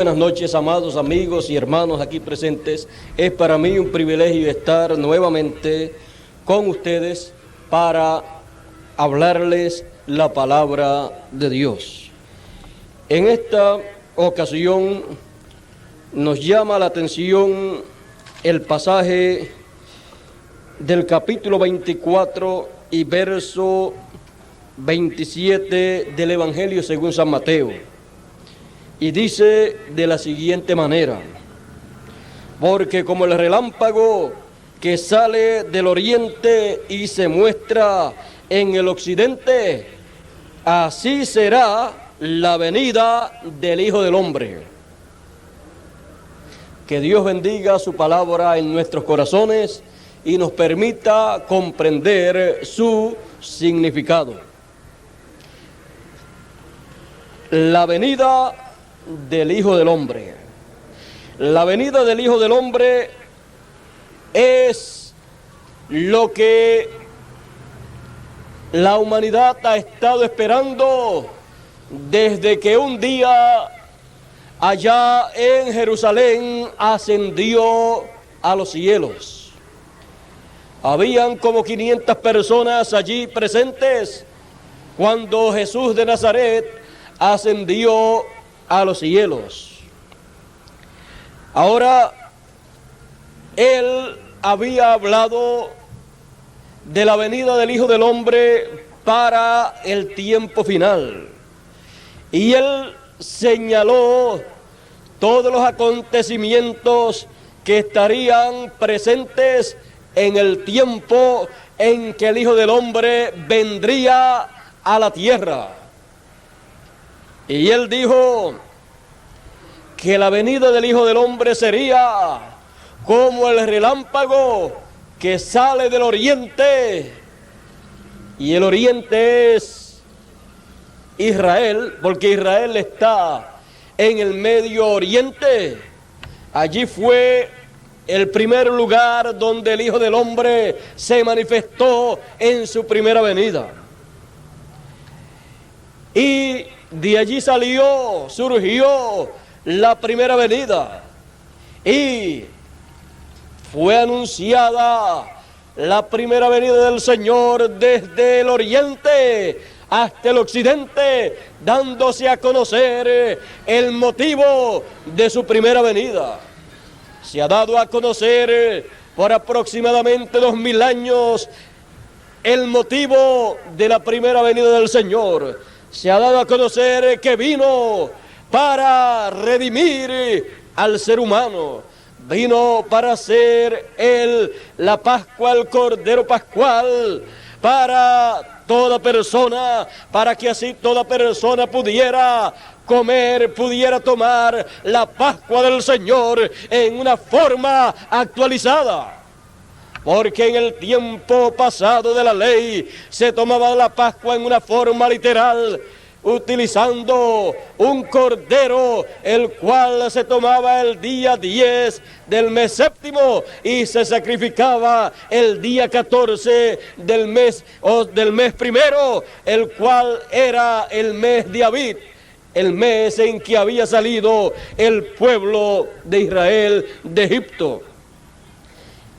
Buenas noches, amados amigos y hermanos aquí presentes. Es para mí un privilegio estar nuevamente con ustedes para hablarles la palabra de Dios. En esta ocasión nos llama la atención el pasaje del capítulo 24 y verso 27 del Evangelio según San Mateo. Y dice de la siguiente manera: porque como el relámpago que sale del oriente y se muestra en el occidente, así será la venida del Hijo del Hombre. Que Dios bendiga su palabra en nuestros corazones y nos permita comprender su significado. La venida del Hijo del Hombre. La venida del Hijo del Hombre es lo que la humanidad ha estado esperando desde que un día allá en Jerusalén ascendió a los cielos. Habían como 500 personas allí presentes cuando Jesús de Nazaret ascendió a los cielos. Ahora, él había hablado de la venida del Hijo del Hombre para el tiempo final. Y él señaló todos los acontecimientos que estarían presentes en el tiempo en que el Hijo del Hombre vendría a la tierra. Y él dijo que la venida del Hijo del Hombre sería como el relámpago que sale del oriente. Y el oriente es Israel, porque Israel está en el Medio Oriente. Allí fue el primer lugar donde el Hijo del Hombre se manifestó en su primera venida. Y de allí surgió la primera venida y fue anunciada la primera venida del Señor desde el oriente hasta el occidente, dándose a conocer el motivo de su primera venida. Se ha dado a conocer por aproximadamente 2000 años el motivo de la primera venida del Señor. Se ha dado a conocer que vino para redimir al ser humano. Vino para hacer la Pascua, el Cordero Pascual, para toda persona, para que así toda persona pudiera comer, pudiera tomar la Pascua del Señor en una forma actualizada. Porque en el tiempo pasado de la ley se tomaba la Pascua en una forma literal, utilizando un cordero, el cual se tomaba el día 10 del mes séptimo y se sacrificaba el día 14 del mes primero, el cual era el mes de Abib, el mes en que había salido el pueblo de Israel de Egipto.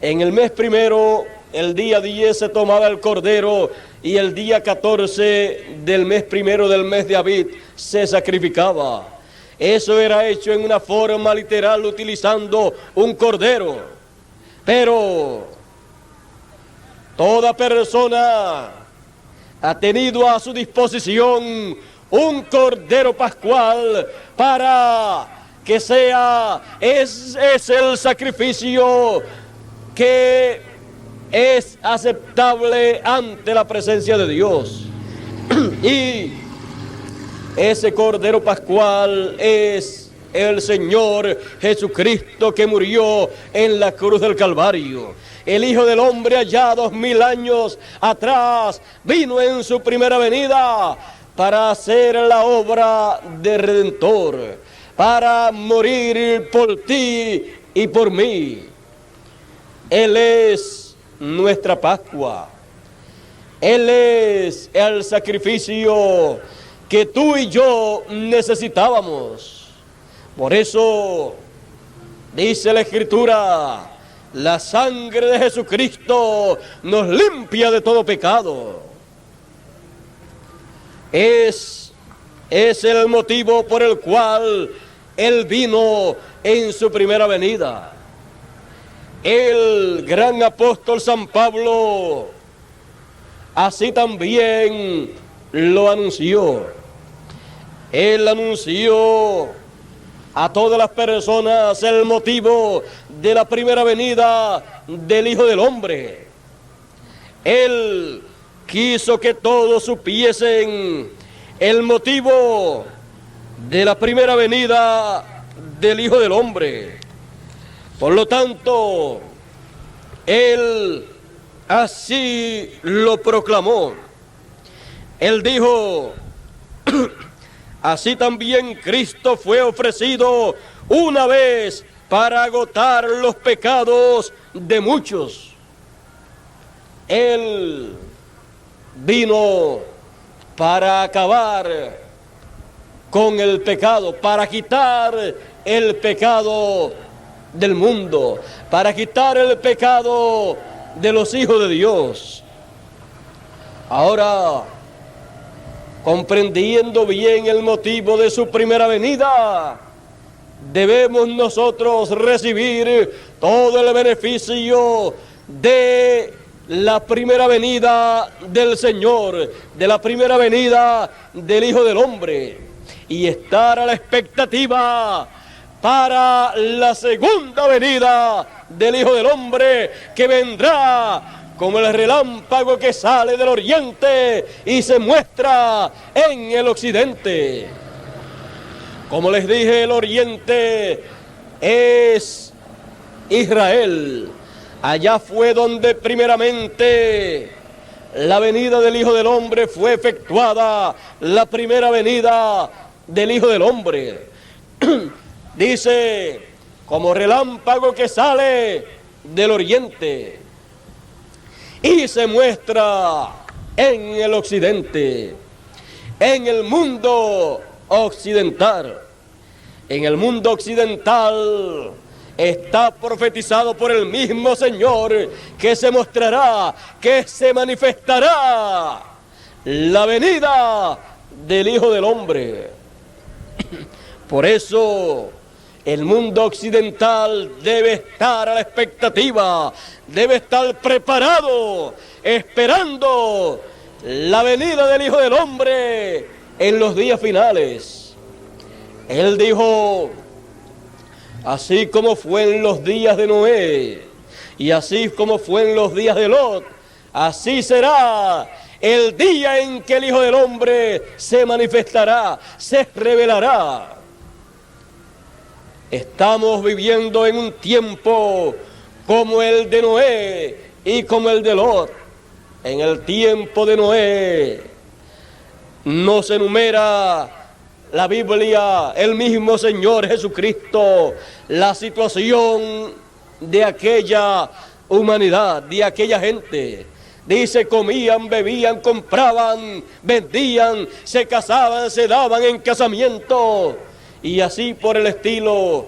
En el mes primero, el día 10 se tomaba el cordero y el día 14 del mes primero del mes de Abib se sacrificaba. Eso era hecho en una forma literal utilizando un cordero. Pero toda persona ha tenido a su disposición un cordero pascual para que es el sacrificio que es aceptable ante la presencia de Dios. Y ese Cordero Pascual es el Señor Jesucristo, que murió en la cruz del Calvario. El Hijo del Hombre allá 2000 años atrás vino en su primera venida para hacer la obra de Redentor, para morir por ti y por mí. Él es nuestra Pascua. Él es el sacrificio que tú y yo necesitábamos. Por eso dice la Escritura: la sangre de Jesucristo nos limpia de todo pecado. Es el motivo por el cual Él vino en su primera venida. El gran apóstol San Pablo así también lo anunció. Él anunció a todas las personas el motivo de la primera venida del Hijo del Hombre. Él quiso que todos supiesen el motivo de la primera venida del Hijo del Hombre. Por lo tanto, Él así lo proclamó. Él dijo: así también Cristo fue ofrecido una vez para agotar los pecados de muchos. Él vino para acabar con el pecado, para quitar el pecado del mundo, para quitar el pecado de los hijos de Dios. Ahora, comprendiendo bien el motivo de su primera venida, debemos nosotros recibir todo el beneficio de la primera venida del Señor, de la primera venida del Hijo del Hombre, y estar a la expectativa para la segunda venida del Hijo del Hombre, que vendrá como el relámpago que sale del oriente y se muestra en el occidente. Como les dije, el oriente es Israel. Allá fue donde primeramente la venida del Hijo del Hombre fue efectuada, la primera venida del Hijo del Hombre. Dice, como relámpago que sale del oriente y se muestra en el occidente, en el mundo occidental. En el mundo occidental está profetizado por el mismo Señor que se mostrará, que se manifestará la venida del Hijo del Hombre. Por eso el mundo occidental debe estar a la expectativa, debe estar preparado, esperando la venida del Hijo del Hombre en los días finales. Él dijo: así como fue en los días de Noé, y así como fue en los días de Lot, así será el día en que el Hijo del Hombre se manifestará, se revelará. Estamos viviendo en un tiempo como el de Noé y como el de Lot. En el tiempo de Noé nos enumera la Biblia, el mismo Señor Jesucristo, la situación de aquella humanidad, de aquella gente. Dice: comían, bebían, compraban, vendían, se casaban, se daban en casamiento, y así por el estilo.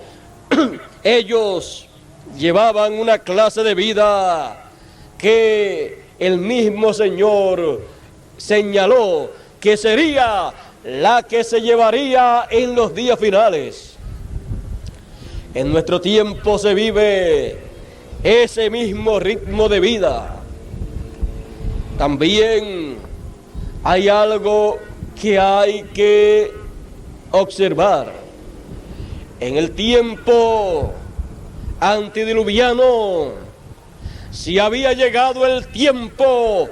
Ellos llevaban una clase de vida que el mismo Señor señaló que sería la que se llevaría en los días finales. En nuestro tiempo se vive ese mismo ritmo de vida. También hay algo que hay que observar. En el tiempo antediluviano, si había llegado el tiempo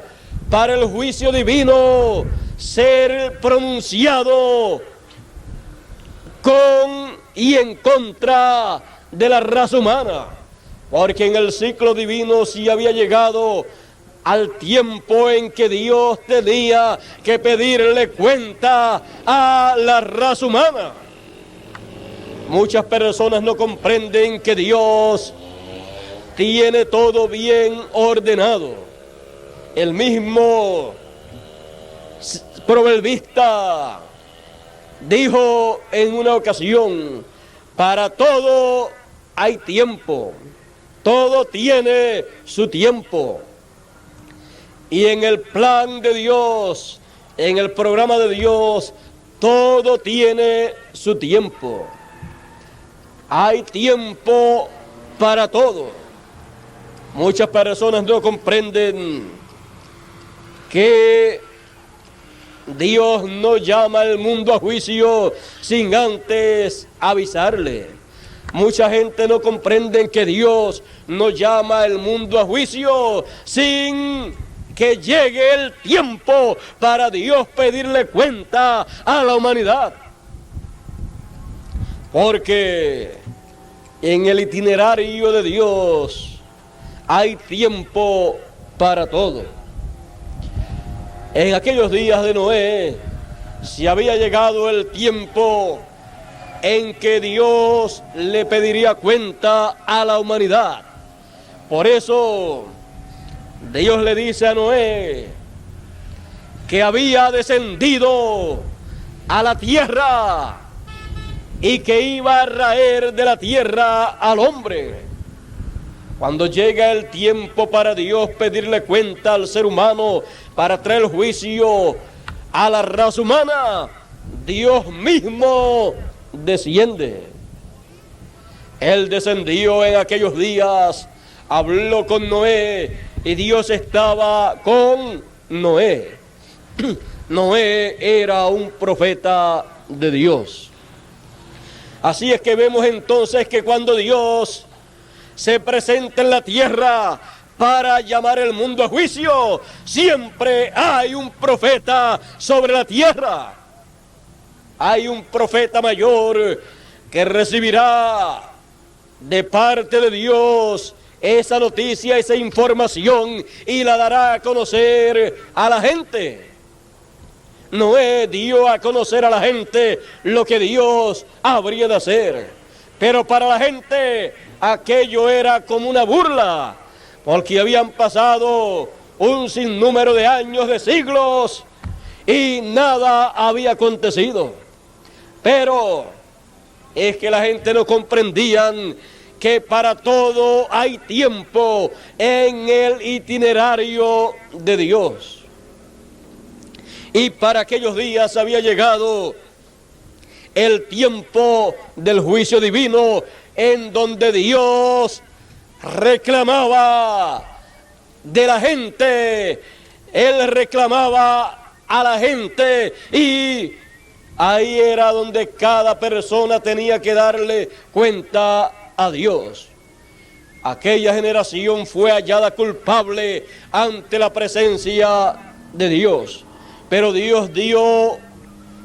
para el juicio divino ser pronunciado con y en contra de la raza humana, porque en el ciclo divino sí había llegado al tiempo en que Dios tenía que pedirle cuenta a la raza humana. Muchas personas no comprenden que Dios tiene todo bien ordenado. El mismo proverbista dijo en una ocasión: Para todo hay tiempo, todo tiene su tiempo. Y en el plan de Dios, en el programa de Dios, todo tiene su tiempo. Hay tiempo para todo. Muchas personas no comprenden que Dios no llama al mundo a juicio sin antes avisarle. Mucha gente no comprende que Dios no llama al mundo a juicio sin que llegue el tiempo para Dios pedirle cuenta a la humanidad. Porque en el itinerario de Dios hay tiempo para todo. En aquellos días de Noé se había llegado el tiempo en que Dios le pediría cuenta a la humanidad. Por eso Dios le dice a Noé que había descendido a la tierra y que iba a raer de la tierra al hombre. Cuando llega el tiempo para Dios pedirle cuenta al ser humano, para traer juicio a la raza humana, Dios mismo desciende. Él descendió en aquellos días, habló con Noé y Dios estaba con Noé. Noé era un profeta de Dios. Así es que vemos entonces que cuando Dios se presenta en la tierra para llamar el mundo a juicio, siempre hay un profeta sobre la tierra. Hay un profeta mayor que recibirá de parte de Dios esa noticia, esa información, y la dará a conocer a la gente. Noé dio a conocer a la gente lo que Dios habría de hacer, pero para la gente aquello era como una burla, porque habían pasado un sinnúmero de años, de siglos, y nada había acontecido. Pero es que la gente no comprendían que para todo hay tiempo en el itinerario de Dios. Y para aquellos días había llegado el tiempo del juicio divino, en donde Dios reclamaba de la gente, Él reclamaba a la gente, y ahí era donde cada persona tenía que darle cuenta a Dios. Aquella generación fue hallada culpable ante la presencia de Dios, pero Dios dio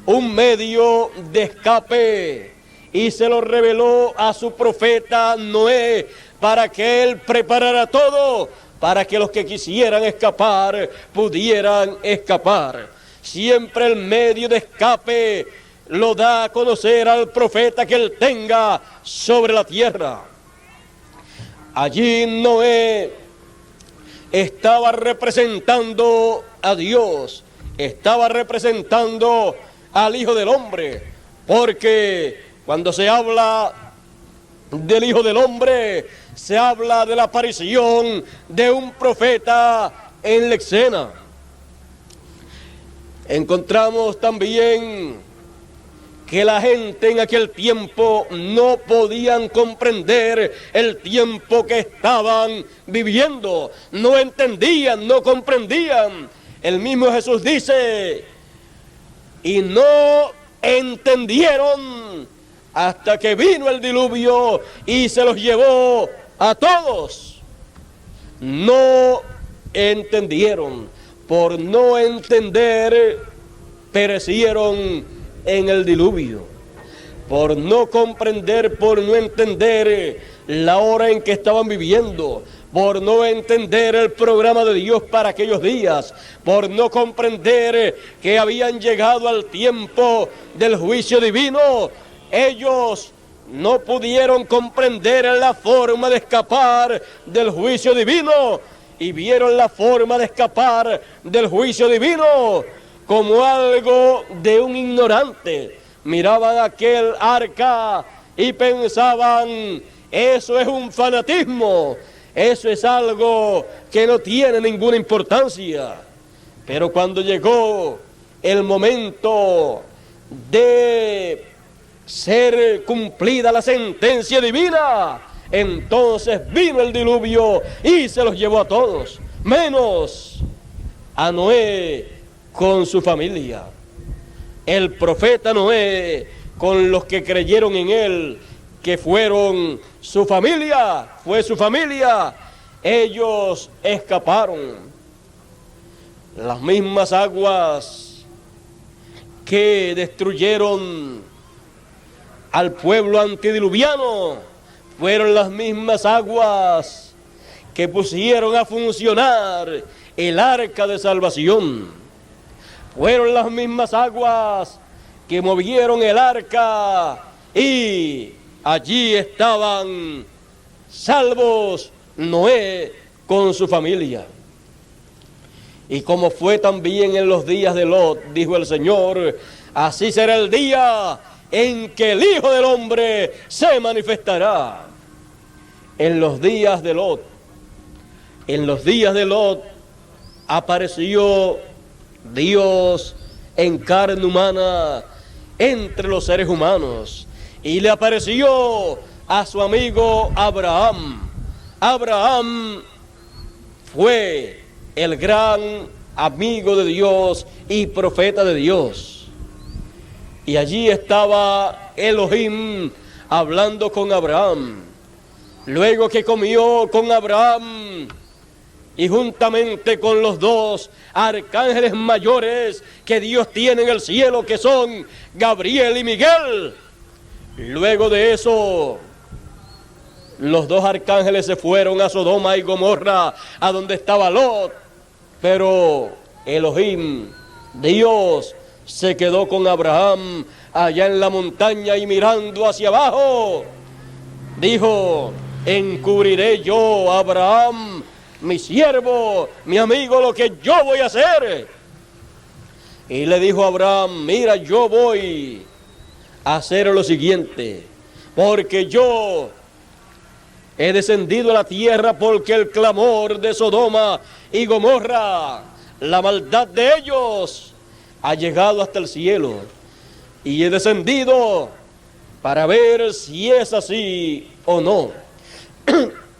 un medio de escape y se lo reveló a su profeta Noé, para que él preparara todo, para que los que quisieran escapar pudieran escapar. Siempre el medio de escape lo da a conocer al profeta que él tenga sobre la tierra. Allí Noé estaba representando a Dios, estaba representando al Hijo del Hombre, porque cuando se habla del Hijo del Hombre, se habla de la aparición de un profeta en la escena. Encontramos también que la gente en aquel tiempo no podían comprender el tiempo que estaban viviendo. No entendían, no comprendían. El mismo Jesús dice, y no entendieron hasta que vino el diluvio y se los llevó a todos. No entendieron. Por no entender, perecieron en el diluvio. Por no comprender, por no entender la hora en que estaban viviendo, por no entender el programa de Dios para aquellos días, por no comprender que habían llegado al tiempo del juicio divino, ellos no pudieron comprender la forma de escapar del juicio divino, y vieron la forma de escapar del juicio divino como algo de un ignorante. Miraban aquel arca y pensaban, eso es un fanatismo, eso es algo que no tiene ninguna importancia. Pero cuando llegó el momento de ser cumplida la sentencia divina, entonces vino el diluvio y se los llevó a todos, menos a Noé con su familia. El profeta Noé, con los que creyeron en él, que fueron su familia, fue su familia, ellos escaparon. Las mismas aguas que destruyeron al pueblo antediluviano fueron las mismas aguas que pusieron a funcionar el arca de salvación. Fueron las mismas aguas que movieron el arca y allí estaban salvos Noé con su familia. Y como fue también en los días de Lot, dijo el Señor, así será el día en que el Hijo del Hombre se manifestará. En los días de Lot, apareció Dios en carne humana entre los seres humanos y le apareció a su amigo Abraham. Abraham fue el gran amigo de Dios y profeta de Dios. Y allí estaba Elohim hablando con Abraham. Luego que comió con Abraham y juntamente con los dos arcángeles mayores que Dios tiene en el cielo, que son Gabriel y Miguel. Luego de eso, los dos arcángeles se fueron a Sodoma y Gomorra, a donde estaba Lot. Pero Elohim, Dios, se quedó con Abraham allá en la montaña y mirando hacia abajo, dijo, encubriré yo a Abraham, mi siervo, mi amigo, lo que yo voy a hacer. Y le dijo a Abraham, mira, yo voy a hacer lo siguiente, porque yo he descendido a la tierra porque el clamor de Sodoma y Gomorra, la maldad de ellos, ha llegado hasta el cielo. Y he descendido para ver si es así o no.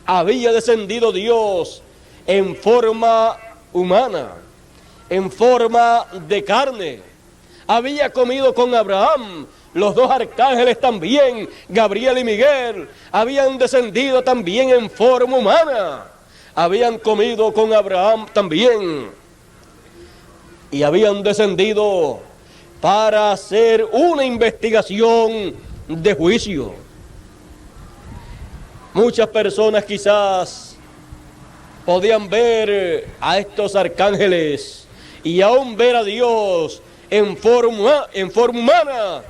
Había descendido Dios en forma humana, en forma de carne. Había comido con Abraham. Los dos arcángeles también, Gabriel y Miguel, habían descendido también en forma humana. Habían comido con Abraham también. Y habían descendido para hacer una investigación de juicio. Muchas personas quizás podían ver a estos arcángeles y aún ver a Dios en forma humana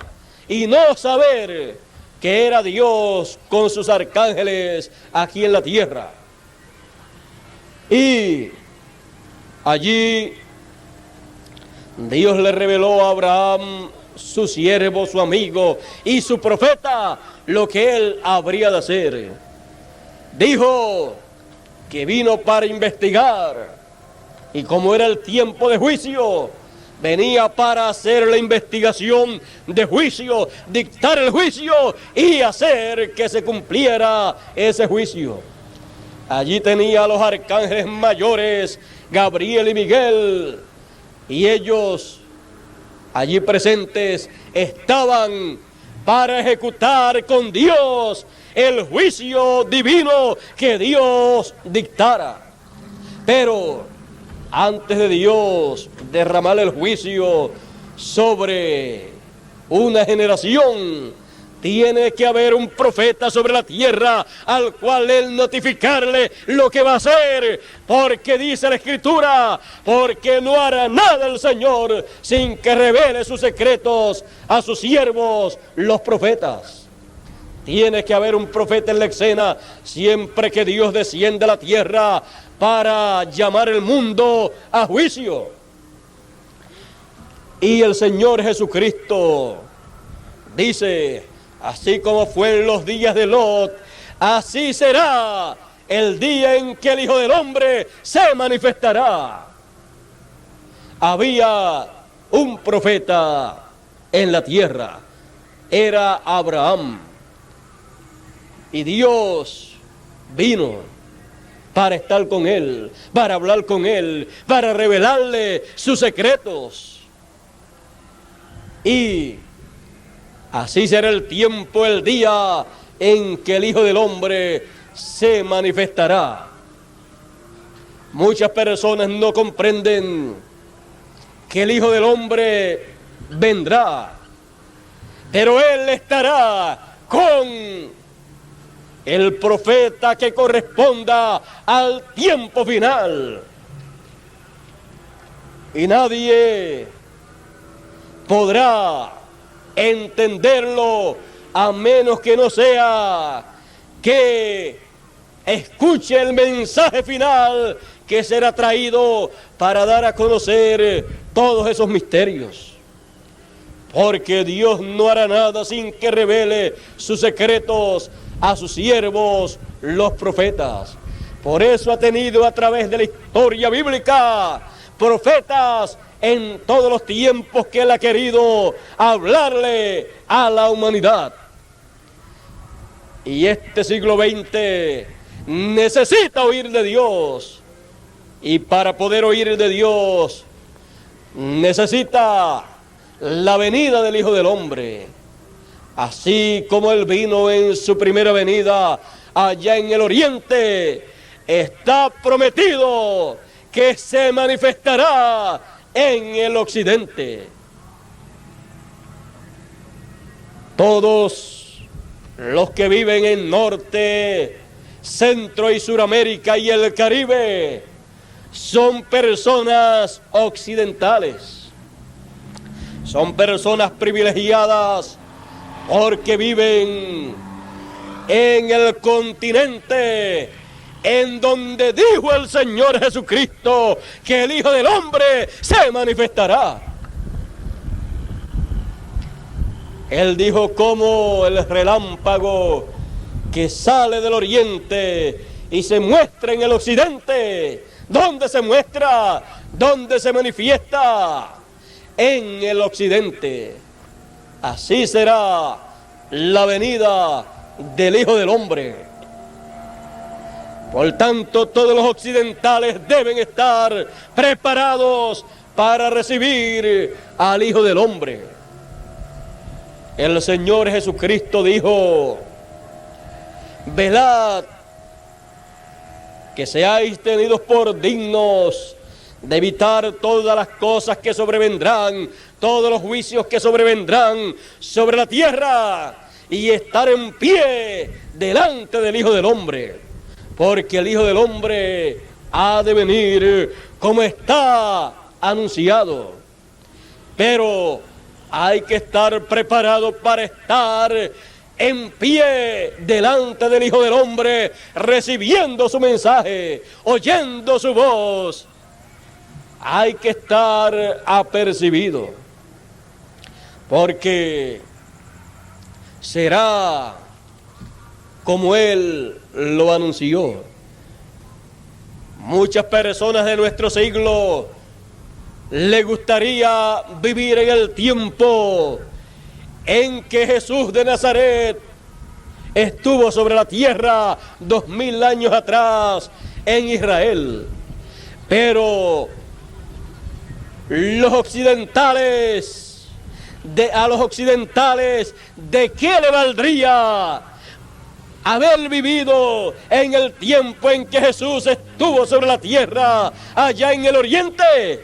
y no saber que era Dios con sus arcángeles aquí en la tierra. Y allí Dios le reveló a Abraham, su siervo, su amigo y su profeta, lo que él habría de hacer. Dijo que vino para investigar, y como era el tiempo de juicio, venía para hacer la investigación de juicio, dictar el juicio y hacer que se cumpliera ese juicio. Allí tenía a los arcángeles mayores, Gabriel y Miguel, y ellos allí presentes estaban para ejecutar con Dios el juicio divino que Dios dictara. Pero antes de Dios derramar el juicio sobre una generación, tiene que haber un profeta sobre la tierra al cual él notificarle lo que va a hacer, porque dice la Escritura, porque no hará nada el Señor sin que revele sus secretos a sus siervos, los profetas. Tiene que haber un profeta en la escena siempre que Dios desciende a la tierra para llamar el mundo a juicio. Y el Señor Jesucristo dice así como fue en los días de Lot, así será el día en que el Hijo del Hombre se manifestará. Había un profeta en la tierra, era Abraham, y Dios vino para estar con él, para hablar con él, para revelarle sus secretos. Y así será el tiempo, el día en que el Hijo del Hombre se manifestará. Muchas personas no comprenden que el Hijo del Hombre vendrá, pero Él estará con el profeta que corresponda al tiempo final. Y nadie podrá entenderlo a menos que no sea que escuche el mensaje final que será traído para dar a conocer todos esos misterios. Porque Dios no hará nada sin que revele sus secretos a sus siervos, los profetas. Por eso ha tenido a través de la historia bíblica profetas en todos los tiempos que Él ha querido hablarle a la humanidad. Y este siglo XX necesita oír de Dios. Y para poder oír de Dios necesita la venida del Hijo del Hombre. Así como Él vino en su primera venida allá en el oriente, está prometido que se manifestará en el occidente. Todos los que viven en Norte, Centro y Suramérica y el Caribe son personas occidentales. Son personas privilegiadas porque viven en el continente en donde dijo el Señor Jesucristo que el Hijo del Hombre se manifestará. Él dijo como el relámpago que sale del oriente y se muestra en el occidente. ¿Dónde se muestra? ¿Dónde se manifiesta? En el occidente. Así será la venida del Hijo del Hombre. Por tanto, todos los occidentales deben estar preparados para recibir al Hijo del Hombre. El Señor Jesucristo dijo: velad, que seáis tenidos por dignos de evitar todas las cosas que sobrevendrán, todos los juicios que sobrevendrán sobre la tierra, y estar en pie delante del Hijo del Hombre, porque el Hijo del Hombre ha de venir como está anunciado. Pero hay que estar preparado para estar en pie delante del Hijo del Hombre, recibiendo su mensaje, oyendo su voz. Hay que estar apercibido, porque será como Él lo anunció. Muchas personas de nuestro siglo le gustaría vivir en el tiempo en que Jesús de Nazaret estuvo sobre la tierra 2000 años atrás en Israel. Pero los occidentales, a los occidentales, ¿de qué le valdría haber vivido en el tiempo en que Jesús estuvo sobre la tierra allá en el oriente?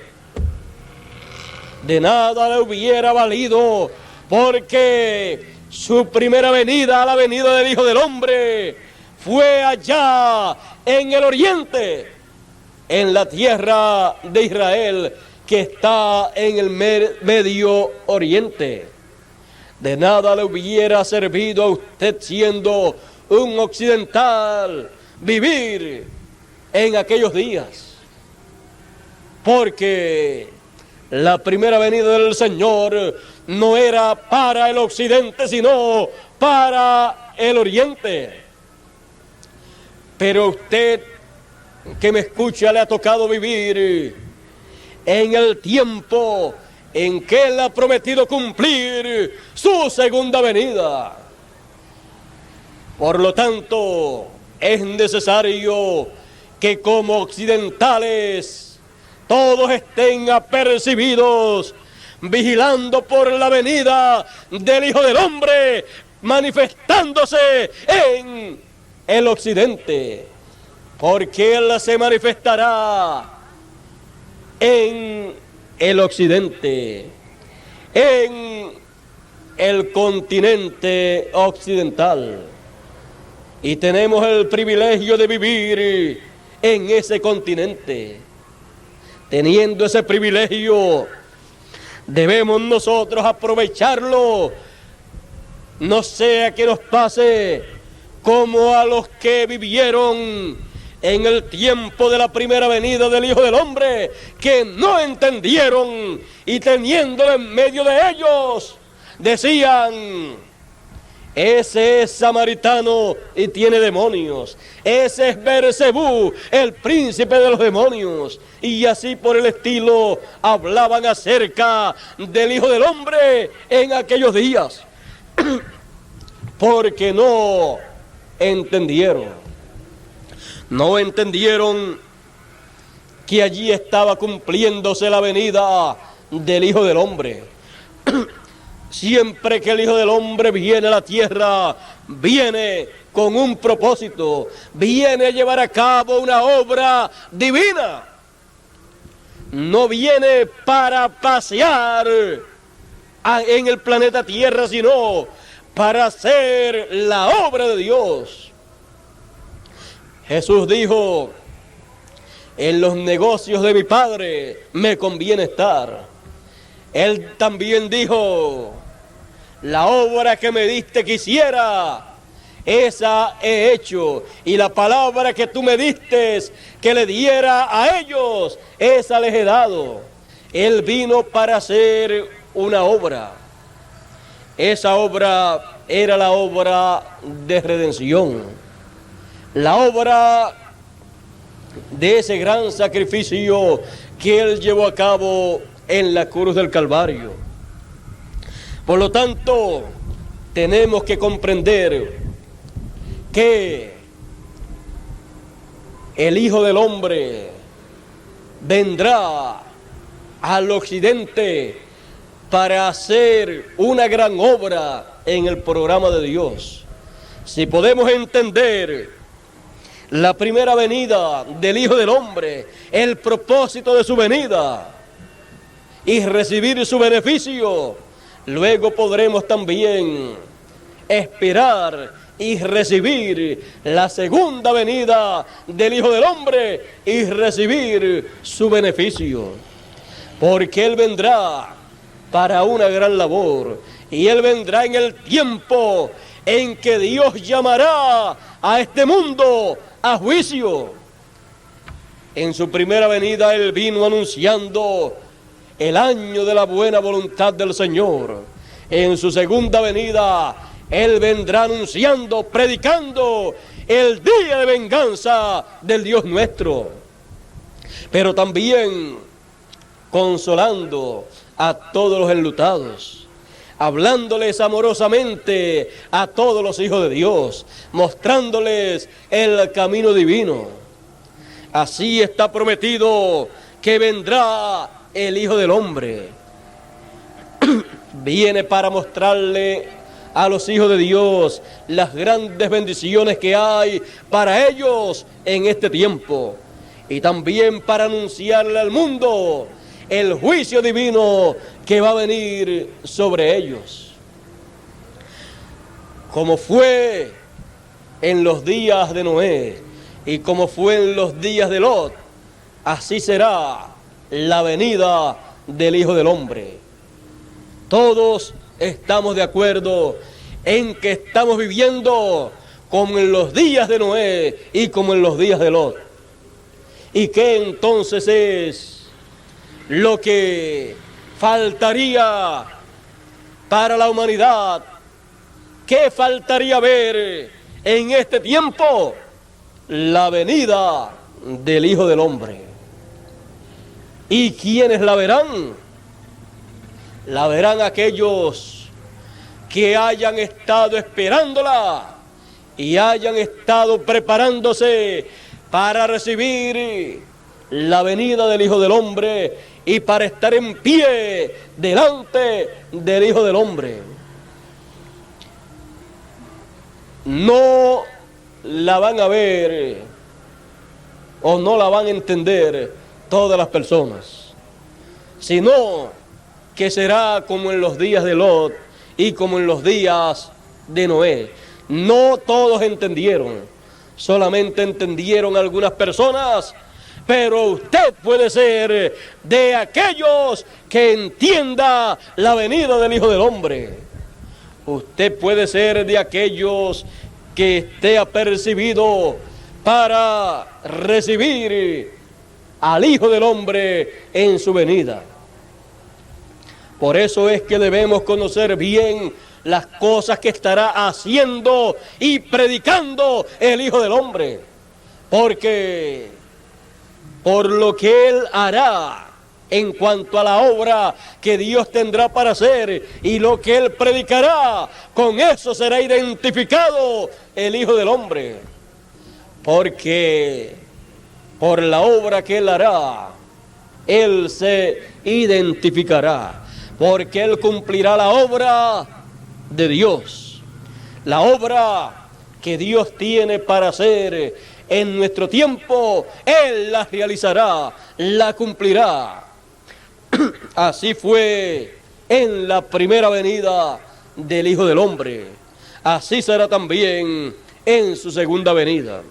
De nada le hubiera valido, porque su primera venida, la venida del Hijo del Hombre, fue allá en el oriente, en la tierra de Israel, que está en el Medio Oriente. De nada le hubiera servido a usted, siendo un occidental, vivir en aquellos días, porque la primera venida del Señor no era para el occidente, sino para el oriente. Pero usted que me escucha le ha tocado vivir en el tiempo en que Él ha prometido cumplir su segunda venida. Por lo tanto, es necesario que como occidentales todos estén apercibidos, vigilando por la venida del Hijo del Hombre, manifestándose en el occidente, porque Él se manifestará en el occidente, en el continente occidental. Y tenemos el privilegio de vivir en ese continente. Teniendo ese privilegio, debemos nosotros aprovecharlo, no sea que nos pase como a los que vivieron en el tiempo de la primera venida del Hijo del Hombre, que no entendieron y teniéndolo en medio de ellos, decían: ese es samaritano y tiene demonios, ese es Beelzebú, el príncipe de los demonios. Y así por el estilo hablaban acerca del Hijo del Hombre en aquellos días, porque no entendieron que allí estaba cumpliéndose la venida del Hijo del Hombre. Siempre que el Hijo del Hombre viene a la tierra, viene con un propósito, viene a llevar a cabo una obra divina. No viene para pasear en el planeta Tierra, sino para hacer la obra de Dios. Jesús dijo: en los negocios de mi Padre me conviene estar. Él también dijo: la obra que me diste que hiciera, esa he hecho, y la palabra que tú me diste que le diera a ellos, esa les he dado. Él vino para hacer una obra. Esa obra era la obra de redención, la obra de ese gran sacrificio que Él llevó a cabo en la cruz del Calvario. Por lo tanto, tenemos que comprender que el Hijo del Hombre vendrá al occidente para hacer una gran obra en el programa de Dios. Si podemos entender la primera venida del Hijo del Hombre, el propósito de su venida y recibir su beneficio, luego podremos también esperar y recibir la segunda venida del Hijo del Hombre y recibir su beneficio. Porque Él vendrá para una gran labor y Él vendrá en el tiempo en que Dios llamará a este mundo a juicio. En su primera venida Él vino anunciando el año de la buena voluntad del Señor. En su segunda venida Él vendrá anunciando, predicando el día de venganza del Dios nuestro, pero también consolando a todos los enlutados, hablándoles amorosamente a todos los hijos de Dios, mostrándoles el camino divino. Así está prometido que vendrá el Hijo del Hombre. Viene para mostrarle a los hijos de Dios las grandes bendiciones que hay para ellos en este tiempo, y también para anunciarle al mundo el juicio divino que va a venir sobre ellos. Como fue en los días de Noé y como fue en los días de Lot, así será la venida del Hijo del Hombre. Todos estamos de acuerdo en que estamos viviendo como en los días de Noé y como en los días de Lot. ¿Y qué entonces es lo que faltaría para la humanidad ¿qué faltaría ver en este tiempo? La venida del Hijo del Hombre. ¿Y quiénes la verán? La verán aquellos que hayan estado esperándola y hayan estado preparándose para recibir la venida del Hijo del Hombre y para estar en pie delante del Hijo del Hombre. No la van a ver o no la van a entender todas las personas, sino que será como en los días de Lot y como en los días de Noé. No todos entendieron, solamente entendieron algunas personas, pero usted puede ser de aquellos que entienda la venida del Hijo del Hombre. Usted puede ser de aquellos que esté apercibido para recibir al Hijo del Hombre en su venida. Por eso es que debemos conocer bien las cosas que estará haciendo y predicando el Hijo del Hombre, porque por lo que Él hará en cuanto a la obra que Dios tendrá para hacer y lo que Él predicará, con eso será identificado el Hijo del Hombre, porque por la obra que Él hará, Él se identificará, porque Él cumplirá la obra de Dios, la obra que Dios tiene para hacer en nuestro tiempo. Él la realizará, la cumplirá. Así fue en la primera venida del Hijo del Hombre, así será también en su segunda venida.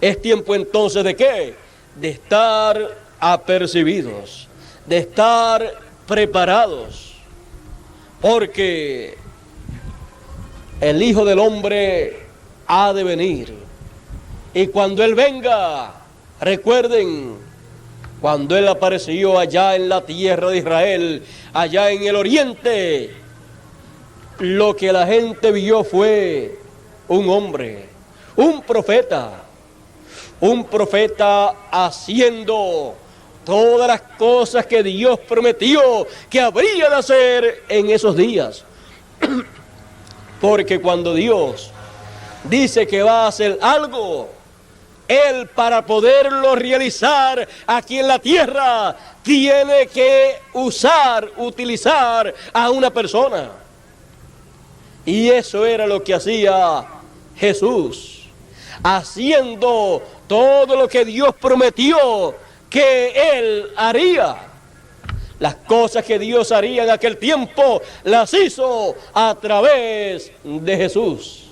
Es tiempo entonces ¿de qué? De estar apercibidos, de estar preparados, porque el Hijo del Hombre ha de venir. Y cuando Él venga, recuerden, cuando Él apareció allá en la tierra de Israel, allá en el oriente, lo que la gente vio fue un hombre, un profeta haciendo todas las cosas que Dios prometió que habría de hacer en esos días. Porque cuando Dios dice que va a hacer algo, Él, para poderlo realizar aquí en la tierra, tiene que utilizar a una persona. Y eso era lo que hacía Jesús, haciendo todo lo que Dios prometió que Él haría. Las cosas que Dios haría en aquel tiempo, las hizo a través de Jesús.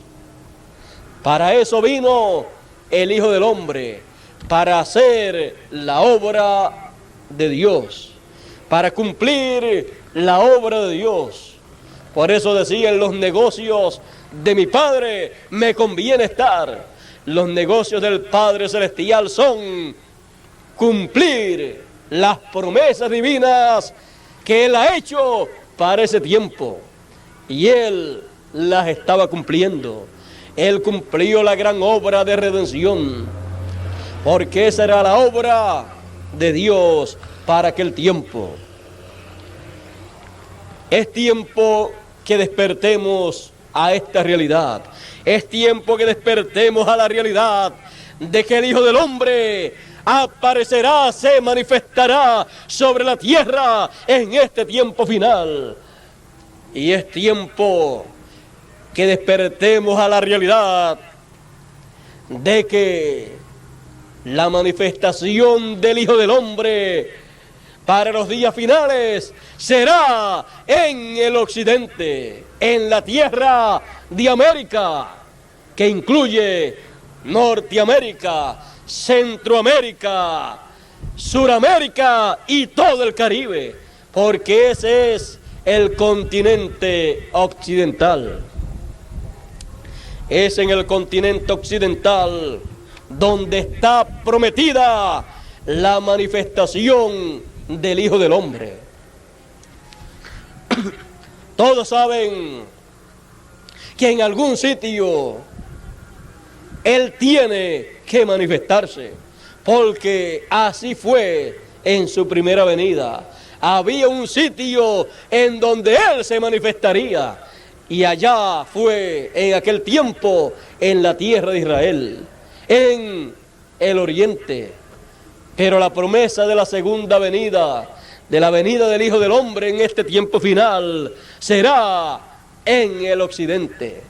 Para eso vino el Hijo del Hombre, para hacer la obra de Dios, para cumplir la obra de Dios. Por eso decía, en los negocios de mi Padre me conviene estar. Los negocios del Padre Celestial son cumplir las promesas divinas que Él ha hecho para ese tiempo. Y Él las estaba cumpliendo. Él cumplió la gran obra de redención, porque esa era la obra de Dios para aquel tiempo. Es tiempo que despertemos a esta realidad. Es tiempo que despertemos a la realidad de que el Hijo del Hombre aparecerá, se manifestará sobre la tierra en este tiempo final. Y es tiempo que despertemos a la realidad de que la manifestación del Hijo del Hombre para los días finales será en el occidente, en la tierra de América, que incluye Norteamérica, Centroamérica, Suramérica y todo el Caribe, porque ese es el continente occidental. Es en el continente occidental donde está prometida la manifestación del Hijo del Hombre. Todos saben que en algún sitio Él tiene que manifestarse, porque así fue en su primera venida. Había un sitio en donde Él se manifestaría, y allá fue en aquel tiempo en la tierra de Israel, en el oriente. Pero la promesa de la segunda venida, de la venida del Hijo del Hombre en este tiempo final, será en el occidente.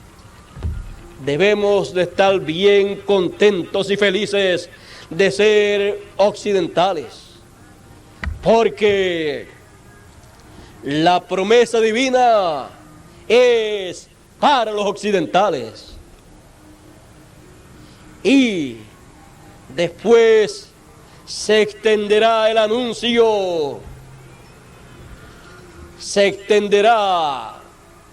Debemos de estar bien contentos y felices de ser occidentales, porque la promesa divina es para los occidentales. Y después se extenderá el anuncio, se extenderá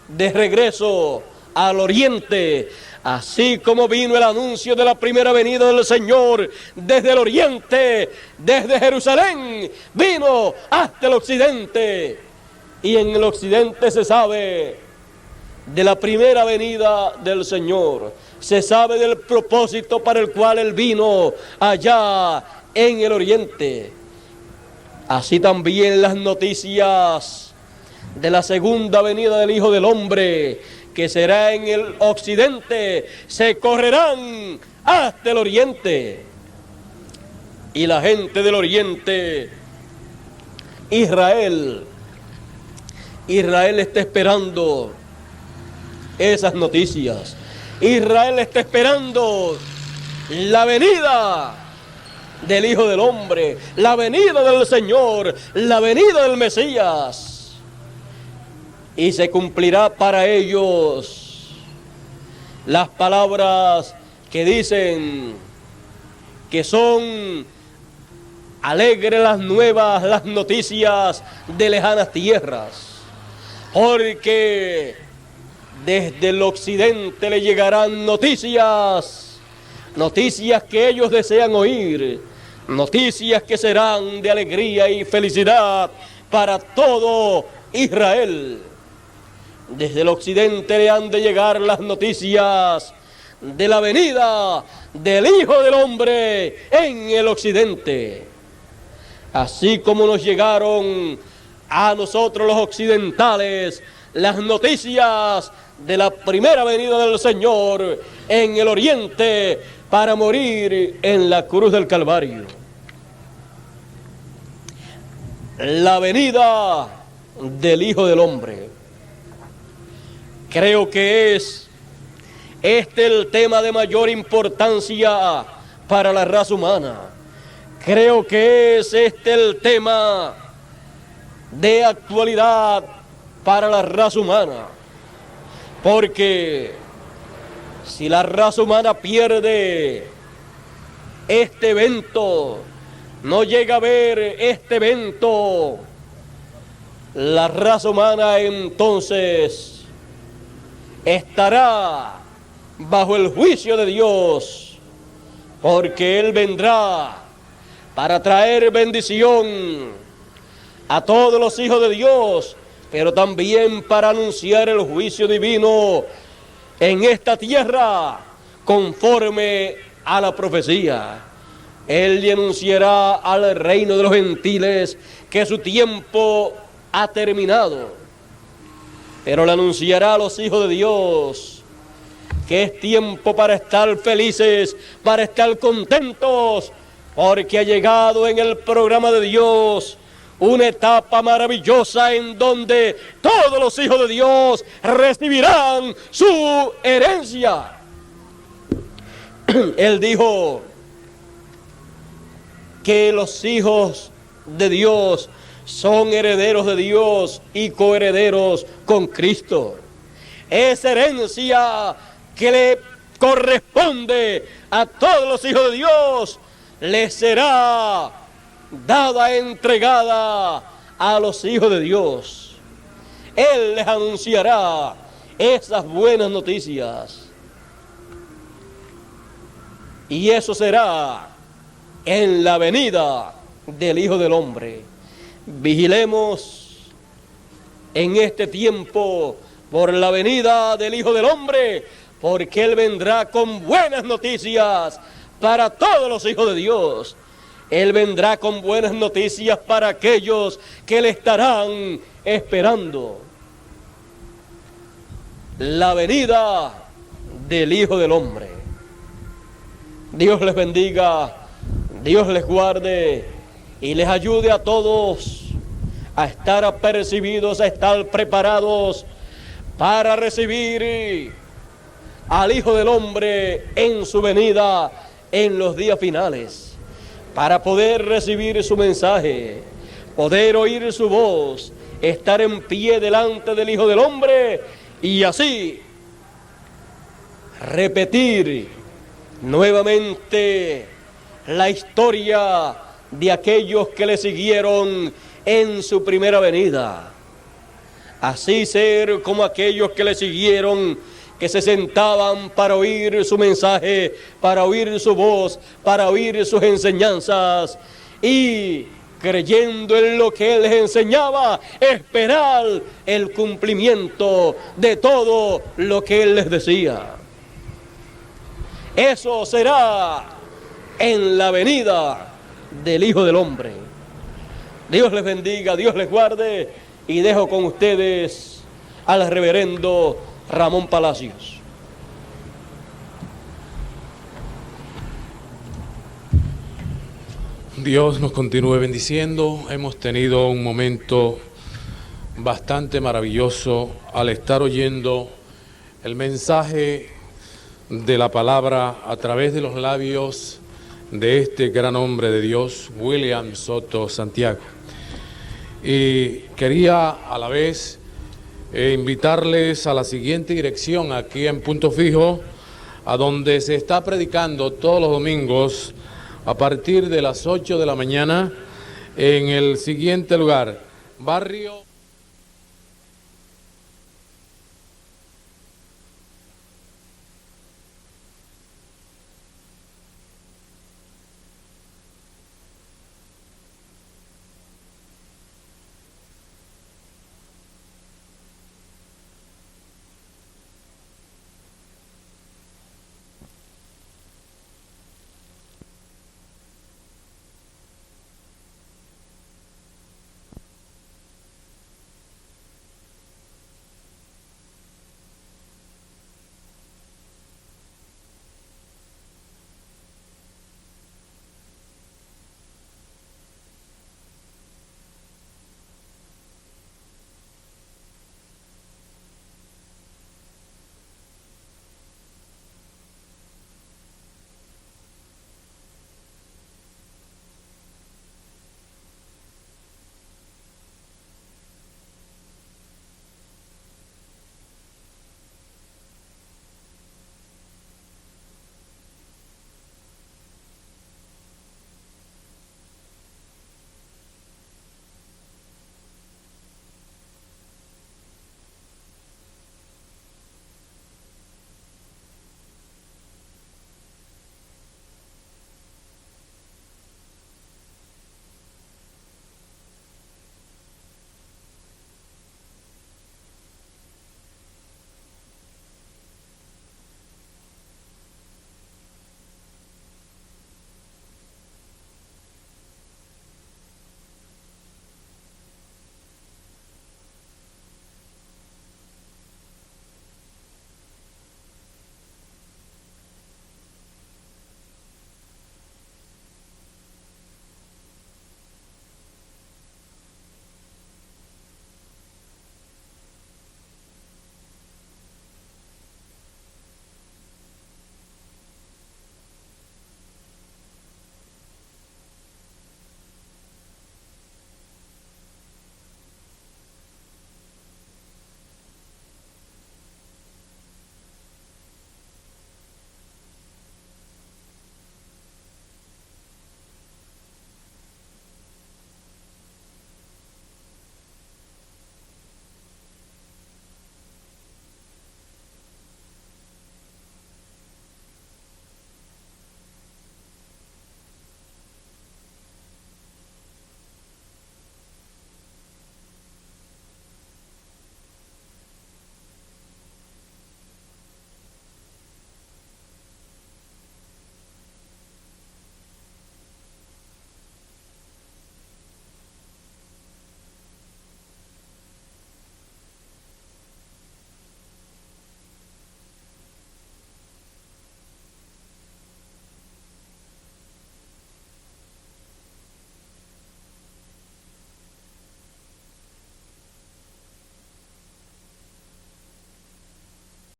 de regreso al oriente, así como vino el anuncio de la primera venida del Señor desde el oriente, desde Jerusalén, vino hasta el occidente. Y en el occidente se sabe de la primera venida del Señor, se sabe del propósito para el cual Él vino allá en el oriente. Así también las noticias de la segunda venida del Hijo del Hombre, que será en el occidente, se correrán hasta el oriente. Y la gente del oriente, Israel está esperando esas noticias. Israel está esperando la venida del Hijo del Hombre, la venida del Señor, la venida del Mesías. Y se cumplirá para ellos las palabras que dicen que son alegres las nuevas, las noticias de lejanas tierras, porque desde el occidente le llegarán noticias que ellos desean oír, noticias que serán de alegría y felicidad para todo Israel. Desde el occidente le han de llegar las noticias de la venida del Hijo del Hombre en el occidente. Así como nos llegaron a nosotros los occidentales las noticias de la primera venida del Señor en el oriente para morir en la cruz del Calvario. La venida del Hijo del Hombre. Creo que es el tema de mayor importancia para la raza humana. Creo que es el tema de actualidad para la raza humana. Porque si la raza humana pierde este evento, no llega a ver este evento, la raza humana entonces estará bajo el juicio de Dios, porque Él vendrá para traer bendición a todos los hijos de Dios, pero también para anunciar el juicio divino en esta tierra conforme a la profecía. Él denunciará al reino de los gentiles que su tiempo ha terminado, pero le anunciará a los hijos de Dios que es tiempo para estar felices, para estar contentos, porque ha llegado en el programa de Dios una etapa maravillosa en donde todos los hijos de Dios recibirán su herencia. Él dijo que los hijos de Dios son herederos de Dios y coherederos con Cristo. Esa herencia que le corresponde a todos los hijos de Dios les será dada, entregada a los hijos de Dios. Él les anunciará esas buenas noticias. Y eso será en la venida del Hijo del Hombre. Vigilemos en este tiempo, por la venida del Hijo del Hombre, porque Él vendrá con buenas noticias para todos los hijos de Dios. Él vendrá con buenas noticias para aquellos que le estarán esperando. La venida del Hijo del Hombre. Dios les bendiga, Dios les guarde y les ayude a todos a estar apercibidos, a estar preparados para recibir al Hijo del Hombre en su venida en los días finales, para poder recibir su mensaje, poder oír su voz, estar en pie delante del Hijo del Hombre y así repetir nuevamente la historia de aquellos que le siguieron en su primera venida. Así ser como aquellos que le siguieron, que se sentaban para oír su mensaje, para oír su voz, para oír sus enseñanzas y, creyendo en lo que Él les enseñaba, esperar el cumplimiento de todo lo que Él les decía. Eso será en la venida del Hijo del Hombre. Dios les bendiga, Dios les guarde y dejo con ustedes al reverendo Ramón Palacios. Dios nos continúe bendiciendo. Hemos tenido un momento bastante maravilloso al estar oyendo el mensaje de la palabra a través de los labios de este gran hombre de Dios, William Soto Santiago. Y quería a la vez invitarles a la siguiente dirección aquí en Punto Fijo, a donde se está predicando todos los domingos a partir de las 8 de la mañana en el siguiente lugar, barrio